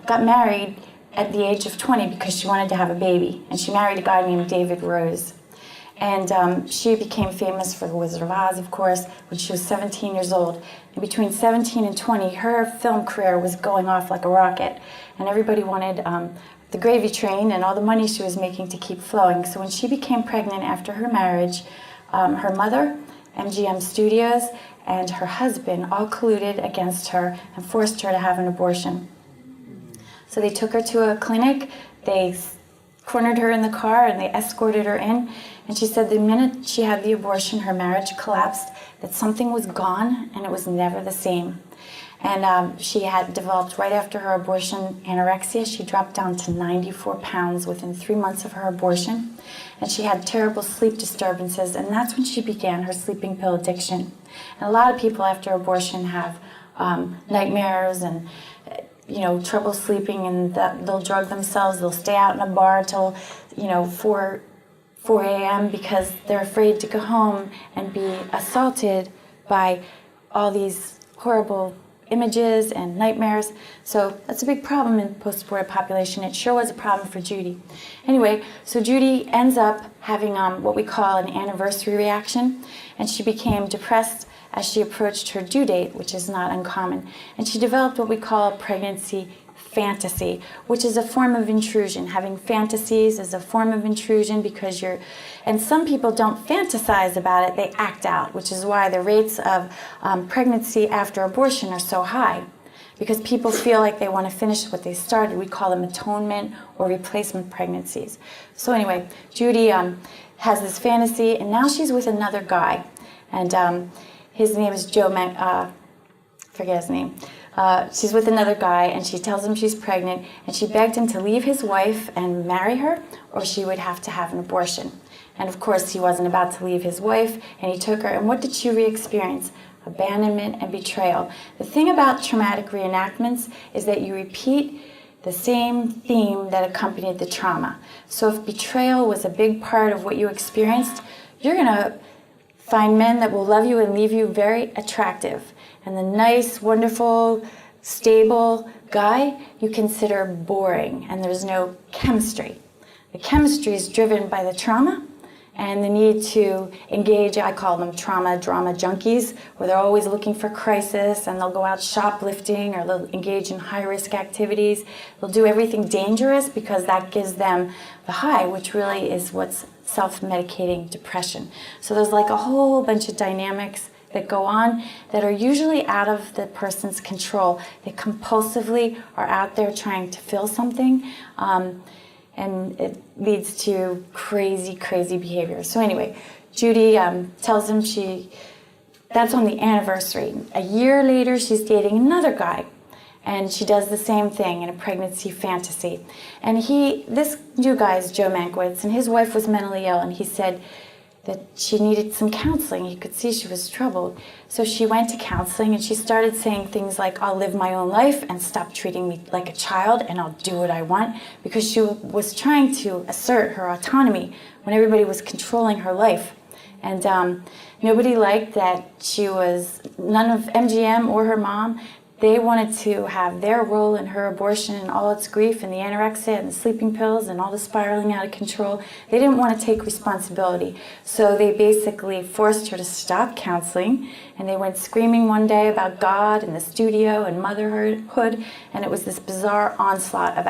got married at the age of 20 because she wanted to have a baby. And she married a guy named David Rose. And she became famous for The Wizard of Oz, of course, when she was 17 years old. And between 17 and 20, her film career was going off like a rocket. And everybody wanted the gravy train and all the money she was making to keep flowing. So when she became pregnant after her marriage, her mother, MGM Studios, and her husband all colluded against her and forced her to have an abortion. So they took her to a clinic, they cornered her in the car, and they escorted her in. And she said the minute she had the abortion, her marriage collapsed, that something was gone and it was never the same. And she had developed, right after her abortion, anorexia. She dropped down to 94 pounds within 3 months of her abortion. And she had terrible sleep disturbances, and that's when she began her sleeping pill addiction. And a lot of people after abortion have nightmares and trouble sleeping, and they'll drug themselves. They'll stay out in a bar till 4 a.m. because they're afraid to go home and be assaulted by all these horrible images and nightmares. So that's a big problem in the post-abortive population. It sure was a problem for Judy. Anyway, so Judy ends up having what we call an anniversary reaction, and she became depressed as she approached her due date, which is not uncommon. And she developed what we call pregnancy fantasy, which is a form of intrusion. Having fantasies is a form of intrusion because and some people don't fantasize about it, they act out, which is why the rates of pregnancy after abortion are so high, because people feel like they want to finish what they started. We call them atonement or replacement pregnancies. So anyway, Judy has this fantasy, and now she's with another guy, and his name is forget his name. She's with another guy, and she tells him she's pregnant, and she begged him to leave his wife and marry her, or she would have to have an abortion. And of course, he wasn't about to leave his wife, and he took her, and what did she re-experience? Abandonment and betrayal. The thing about traumatic reenactments is that you repeat the same theme that accompanied the trauma. So if betrayal was a big part of what you experienced, you're going to find men that will love you and leave you very attractive. And the nice, wonderful, stable guy you consider boring, and there's no chemistry. The chemistry is driven by the trauma and the need to engage. I call them drama junkies, where they're always looking for crisis, and they'll go out shoplifting, or they'll engage in high-risk activities. They'll do everything dangerous because that gives them the high, which really is what's self-medicating depression. So there's like a whole bunch of dynamics that go on that are usually out of the person's control. They compulsively are out there trying to fill something, and it leads to crazy, crazy behavior. So anyway, Judy tells him that's on the anniversary. A year later, she's dating another guy, and she does the same thing in a pregnancy fantasy. And this new guy is Joe Mankiewicz, and his wife was mentally ill, and he said that she needed some counseling. He could see she was troubled. So she went to counseling, and she started saying things like, I'll live my own life and stop treating me like a child, and I'll do what I want, because she was trying to assert her autonomy when everybody was controlling her life. And nobody liked that none of MGM or her mom, they wanted to have their role in her abortion and all its grief and the anorexia and the sleeping pills and all the spiraling out of control. They didn't want to take responsibility. So they basically forced her to stop counseling, and they went screaming one day about God and the studio and motherhood, and it was this bizarre onslaught of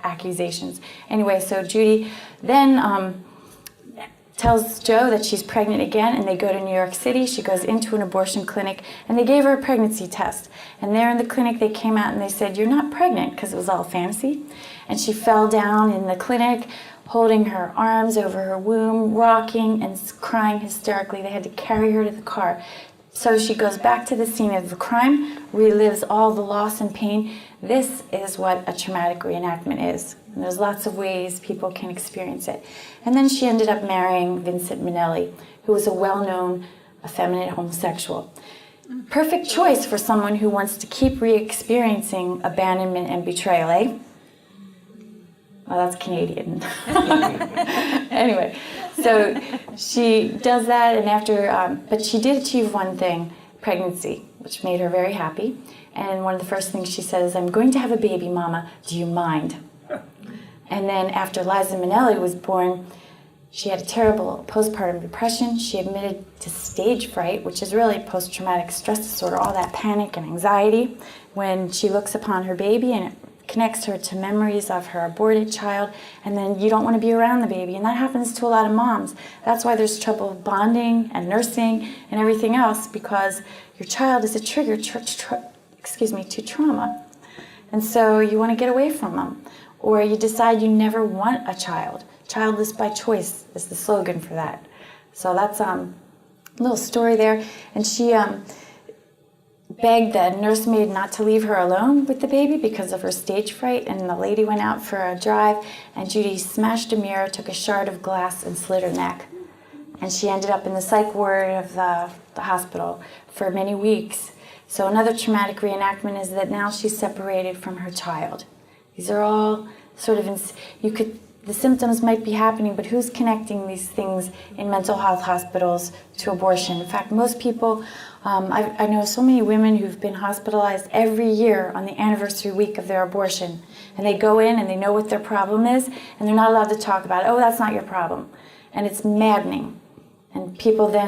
accusations. Anyway, so Judy then tells Joe that she's pregnant again, and they go to New York City. She goes into an abortion clinic, and they gave her a pregnancy test. And there in the clinic, they came out and they said, you're not pregnant, because it was all fantasy. And she fell down in the clinic, holding her arms over her womb, rocking and crying hysterically. They had to carry her to the car. So she goes back to the scene of the crime, relives all the loss and pain. This is what a traumatic reenactment is. And there's lots of ways people can experience it. And then she ended up marrying Vincent Minnelli, who was a well-known effeminate homosexual. Perfect choice for someone who wants to keep re-experiencing abandonment and betrayal, eh? Well, that's Canadian. Anyway, so she does that, and but she did achieve one thing, pregnancy. which made her very happy. And one of the first things she said is, "I'm going to have a baby, Mama. Do you mind?" And then after Liza Minnelli was born, she had a terrible postpartum depression. She admitted to stage fright, which is really post-traumatic stress disorder, all that panic and anxiety when she looks upon her baby, and it connects her to memories of her aborted child, and then you don't want to be around the baby, and that happens to a lot of moms. That's why there's trouble bonding and nursing and everything else, because your child is a trigger to trauma. And so you want to get away from them, or you decide you never want a child. Childless by choice is the slogan for that. So that's a little story there. And she begged the nursemaid not to leave her alone with the baby because of her stage fright, and the lady went out for a drive, and Judy smashed a mirror, took a shard of glass, and slit her neck. And she ended up in the psych ward of the hospital for many weeks. So another traumatic reenactment is that now she's separated from her child. These are all sort of, the symptoms might be happening, but who's connecting these things in mental health hospitals to abortion? In fact, most people, I know so many women who've been hospitalized every year on the anniversary week of their abortion. And they go in and they know what their problem is, and they're not allowed to talk about it. Oh, that's not your problem. And it's maddening. And people then